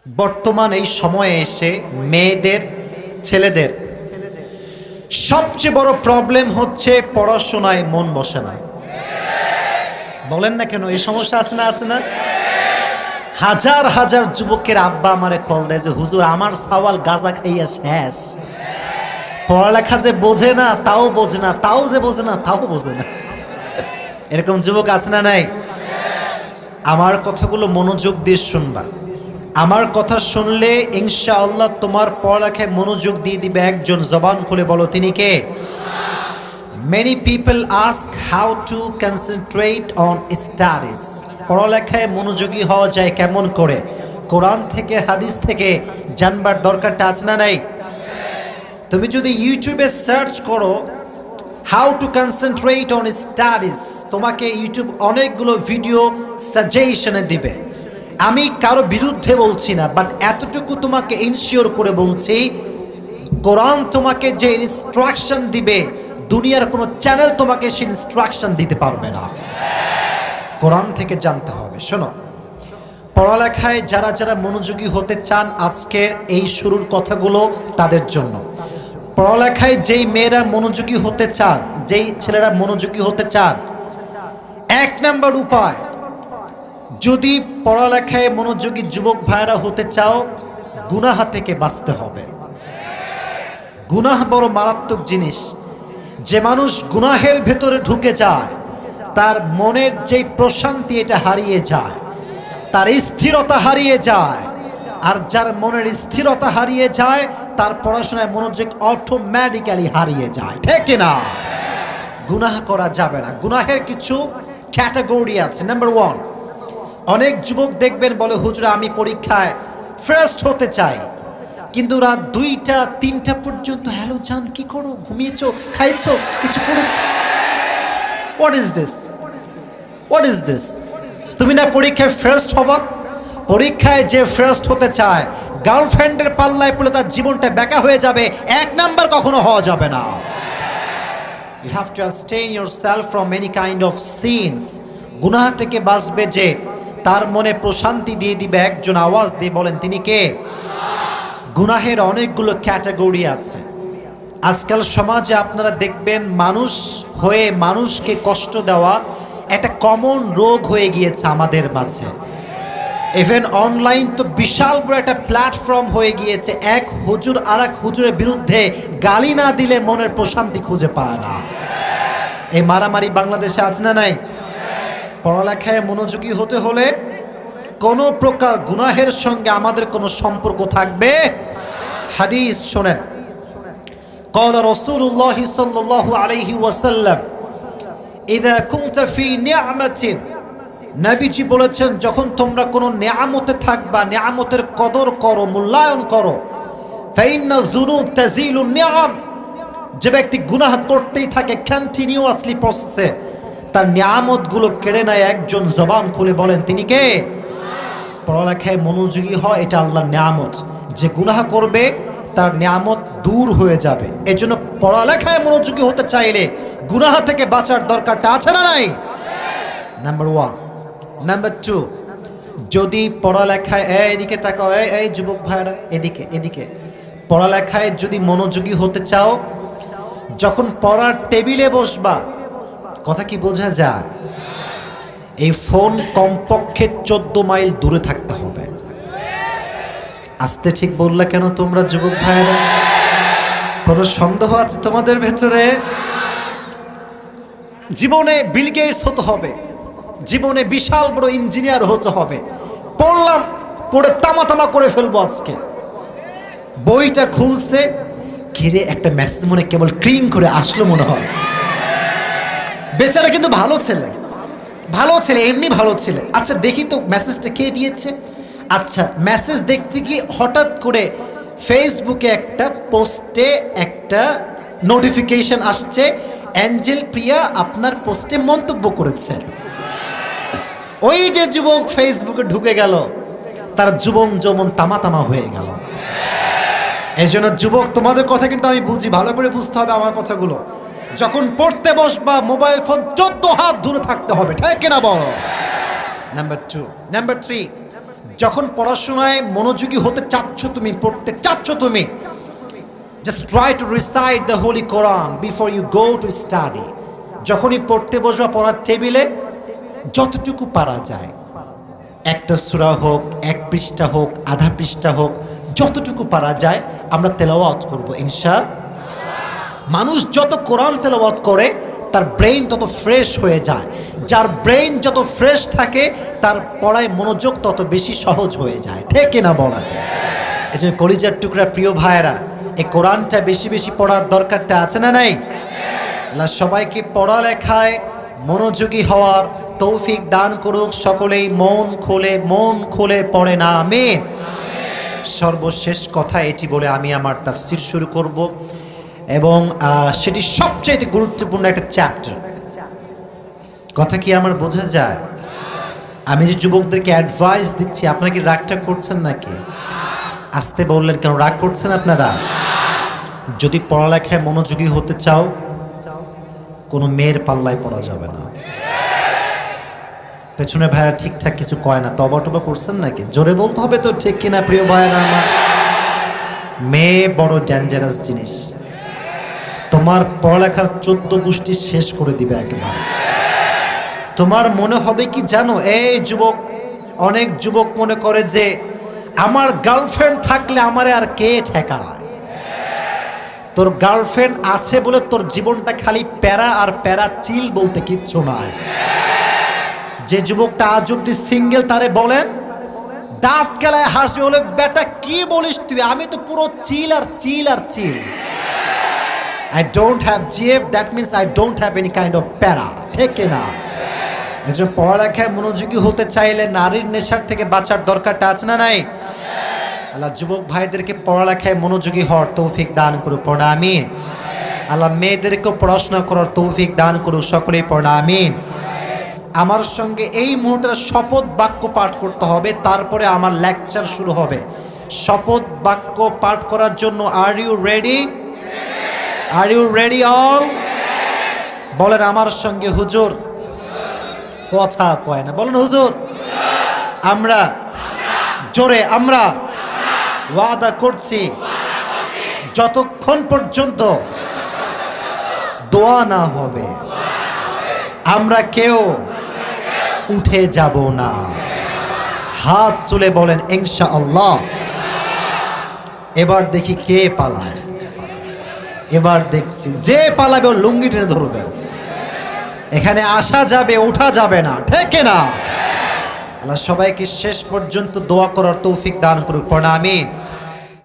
বর্তমান এই সময়ে এসে মেয়েদের ছেলেদের সবচেয়ে বড় প্রবলেম হচ্ছে পড়াশোনায় মন বসে না। বলেন না কেন, এই সমস্যা আছে না? হাজার হাজার যুবকের আব্বা আমারে কল দেয় যে হুজুর আমার সাওয়াল গাঁজা খাইয়া শেষ, পড়ালেখা যে বোঝে না তাও বোঝে না, তাও যে বোঝে না তাও বোঝে না। এরকম যুবক আছে না নাই? আমার কথাগুলো মনোযোগ দিয়ে শুনবা। আমার কথা শুনলে ইনশাআল্লাহ তোমার পড়ালেখায় মনোযোগ দিয়ে দিবে একজন। জবান খুলে বলো তিনি কে? Many people ask how to concentrate on studies. পড়ালেখায় মনোযোগী হওয়া যায় কেমন করে? কোরআন থেকে হাদিস থেকে জানবার দরকারটা আছে না নাই? তুমি যদি ইউটিউবে সার্চ করো how to concentrate on studies, তোমাকে ইউটিউব অনেকগুলো ভিডিও সাজেশনে দিবে। আমি কারো বিরুদ্ধে বলছি না, বাট এতটুকু তোমাকে ইনশিওর করে বলছি, কোরআন তোমাকে যে ইনস্ট্রাকশন দিবে দুনিয়ার কোনো চ্যানেল তোমাকে সেই ইনস্ট্রাকশন দিতে পারবে না। কোরআন থেকে জানতে হবে। শোনো, পড়ালেখায় যারা যারা মনোযোগী হতে চান আজকের এই শুরুর কথাগুলো তাদের জন্য। পড়ালেখায় যেই মেয়েরা মনোযোগী হতে চান, যেই ছেলেরা মনোযোগী হতে চান, এক নাম্বার উপায়, যদি পড়ালেখায় মনোযোগী যুবক ভাইরা হতে চাও, গুনাহ থেকে বাঁচতে হবে। গুনাহ বড় মারাত্মক জিনিস। যে মানুষ গুনাহের ভেতরে ঢুকে যায় তার মনের যেই প্রশান্তি এটা হারিয়ে যায়, তার স্থিরতা হারিয়ে যায়। আর যার মনের স্থিরতা হারিয়ে যায় তার পড়াশোনায় মনোযোগ অটোমেটিক্যালি হারিয়ে যায়। ঠিক না? গুনাহ করা যাবে না। গুনাহের কিছু ক্যাটাগরি আছে। নাম্বার 1, অনেক যুবক দেখবেন বলে হুজুর আমি পরীক্ষায় ফার্স্ট হতে চাই, কিন্তু রাত 2টা 3টা পর্যন্ত হ্যালো জান কি করো, ঘুমিয়েছো, খাইছো, কিছু করেছো? What is this? তুমি না পরীক্ষায় ফার্স্ট হবা? পরীক্ষায় যে ফার্স্ট হতে চায় গার্লফ্রেন্ডের পাল্লায় পড়লে তার জীবনটা বেকা হয়ে যাবে। 1 নাম্বার কখনো হওয়া যাবে না। You have to abstain yourself from any kind of sins. গুনাহ থেকে বাঁচবে যে, তার মনে প্রশান্তি দিয়ে দিবে একজন। আওয়াজ দিয়ে বলেন তিনি কে? গুনাহের অনেকগুলো ক্যাটাগরি আছে। আজকাল সমাজে আপনারা দেখবেন মানুষ হয়ে মানুষকে কষ্ট দেওয়া একটা কমন রোগ হয়ে গিয়েছে আমাদের মাঝে। ইভেন অনলাইন তো বিশাল বড় একটা প্ল্যাটফর্ম হয়ে গিয়েছে। এক হুজুর আর এক হুজুরের বিরুদ্ধে গালি না দিলে মনের প্রশান্তি খুঁজে পায় না। এই মারামারি বাংলাদেশে আছে না নাই? পড়ালেখায় মনোযোগী হতে হলে কোনো প্রকার গুনাহের সঙ্গে আমাদের কোনো সম্পর্ক থাকবে। হাদিস শোনেন, قال رسول الله صلى الله عليه وسلم إذا كنت في نعمة, নবীজি বলেছেন যখন তোমরা কোনো নিয়ামতে থাকবা, নিয়ামতের কদর করো, মূল্যায়ন করো। فإن الذنوب تزيل النعم, যে ব্যক্তি গুনাহ করতেই থাকে কন্টিনিউয়াসলি প্রসেসে, তার নিয়ামতগুলো কেড়ে নেয় একজন। জবান খুলে বলেন তিনি কে? পড়ালেখায় মনোযোগী হয়, এটা আল্লাহর নিয়ামত। যে গুনাহ করবে তার নিয়ামত দূর হয়ে যাবে। এই জন্য পড়ালেখায় মনোযোগী হতে চাইলে গুনাহ থেকে বাঁচার দরকারটা আছে না নাই? নাম্বার 1। নাম্বার 2, যদি পড়ালেখায় এদিকে তাকাও, এই যুবক ভাইরা এদিকে, পড়ালেখায় যদি মনোযোগী হতে চাও, যখন পড়ার টেবিলে বসবা, কথা কি বোঝা যায়? এই ফোন কমপক্ষে 14 মাইল দূরে থাকতে হবে। আস্তে ঠিক বললা কেন তোমরা যুবক ভাইরা? কোনো সন্দেহ আছে তোমাদের ভেতরে? জীবনে বিল গেটস হতে হবে, জীবনে বিশাল বড় ইঞ্জিনিয়ার হতে হবে। পড়লাম, পড়ে তামা করে ফেলবো আজকে। বইটা খুলছে, ঘিরে একটা মেসেজ মনে কেবল ক্লিং করে আসলো মনে হয়। বেচারা কিন্তু ভালো ছেলে, এমনি ভালো ছেলে। আচ্ছা দেখি তো মেসেজটা কে দিয়েছে। আচ্ছা মেসেজ দেখতে গিয়ে হঠাৎ করে ফেসবুকে একটা পোস্টে একটা নোটিফিকেশন আসছে, অ্যাঞ্জেল প্রিয়া আপনার পোস্টে মন্তব্য করেছে। ওই যে যুবক ফেসবুকে ঢুকে গেল, তার যুবন যৌবন তামা হয়ে গেল। এই জন্য যুবক তোমাদের কথা কিন্তু আমি বুঝি, ভালো করে বুঝতে হবে আমার কথাগুলো। যখন পড়তে বসবা মোবাইল ফোন 14 হাত দূরে থাকতে হবে। ঠিক কিনা বলো? নাম্বার 2। নাম্বার 3, যখন পড়াশোনায় মনোযোগী হতে চাচ্ছ তুমি, পড়তে চাচ্ছ তুমি, just try to recite the holy Quran before you go to study. যখনই পড়তে বসবা পড়ার টেবিলে যতটুকু পারা যায়, একটা সূরা হোক, এক পৃষ্ঠা হোক, আধা পৃষ্ঠা হোক, যতটুকু পারা যায় আমরা তেলাওয়াত করব ইনশাআল্লাহ। মানুষ যত কোরআন তেলাওয়াত করে তার ব্রেইন তত ফ্রেশ হয়ে যায়। যার ব্রেইন যত ফ্রেশ থাকে তার পড়ায় মনোযোগ তত বেশি সহজ হয়ে যায়। ঠিক কিনা বলেন? এই জন্য কলিজার টুকরা প্রিয় ভাইয়েরা, এই কোরআনটা বেশি বেশি পড়ার দরকারটা আছে না নাই? আল্লাহ সবাইকে পড়ালেখায় মনোযোগী হওয়ার তৌফিক দান করুক। সকলেই মন খুলে পড়ে না আমিন। সর্বশেষ কথা এটি বলে আমি আমার তাফসীর শুরু করব, এবং সেটি সবচেয়ে গুরুত্বপূর্ণ একটা চ্যাপ্টার। কথা কি আমার বোঝা যায়? আমি যে যুবকদেরকে অ্যাডভাইস দিচ্ছি, আপনারা কি রাগটা করছেন নাকি? আসতে বললেন কেন? রাগ করছেন আপনারা? যদি পড়ালেখায় মনোযোগী হতে চাও, কোনো মেয়ের পাল্লায় পড়া যাবে না। পেছনে ভাইরা ঠিকঠাক কিছু কয় না, তবা টবা করছেন নাকি? জোরে বলতে হবে তো, ঠিক কিনা প্রিয় ভাইরা আমার? মেয়ে বড় ডেঞ্জারাস জিনিস। তোমার পড়ালেখার 14 গোষ্ঠী শেষ করে দিবে একেবারে। তোমার মনে হবে কি জানো, এই যুবক, অনেক যুবক মনে করে যে আমার গার্লফ্রেন্ড থাকলে আমারে আর কে ঠেকায়। তোর গার্লফ্রেন্ড আছে বলে তোর জীবনটা খালি প্যারা আর প্যারা, চিল বলতে কিচ্ছু নয়। যে যুবকটা আজ অব্দি সিঙ্গেল তারে বলেন, দাঁত কেলায় হাসবে, বলে বেটা কি বলিস তুই, আমি তো পুরো চিল আর চিল আর চিল। I don't have GF, that means I don't have any kind of para. ঠিক না? এজন্য পড়ালেখায় মনোযোগী হতে চাইলে নারীর নেশার থেকে বাঁচার দরকারটা আছে না নাই? আল্লাহ যুবক ভাইদেরকে পড়ালেখায় মনোযোগী হওয়ার তৌফিক দান করুক, পড়া আমিন। আল্লাহ মেয়েদেরকেও পড়াশোনা করার তৌফিক দান করুক, সকলেই পড়া আমিন। আমার সঙ্গে এই মুহূর্তে শপথ বাক্য পাঠ করতে হবে, তারপরে আমার লেকচার শুরু হবে। শপথ বাক্য পাঠ করার জন্য are you ready? Are you ready all? বলেন আমার সঙ্গে, হুজুর। কথা কয় না, বলেন হুজুর। আমরা জোরে, আমরা ওয়াদা করছি যতক্ষণ পর্যন্ত দোয়া না হবে আমরা কেউ উঠে যাব না। হাত তুলে বলেন ইনশাআল্লাহ। এবার দেখি কে পালায়। এবার দেখছি যে পালাবে ও লুঙ্গি টেনে ধরবেন। এখানে আসা যাবে, ওঠা যাবে না। ঠিক না? আল্লাহ সবাইকে শেষ পর্যন্ত দোয়া করার তৌফিক দান করুক, পড়া আমিন।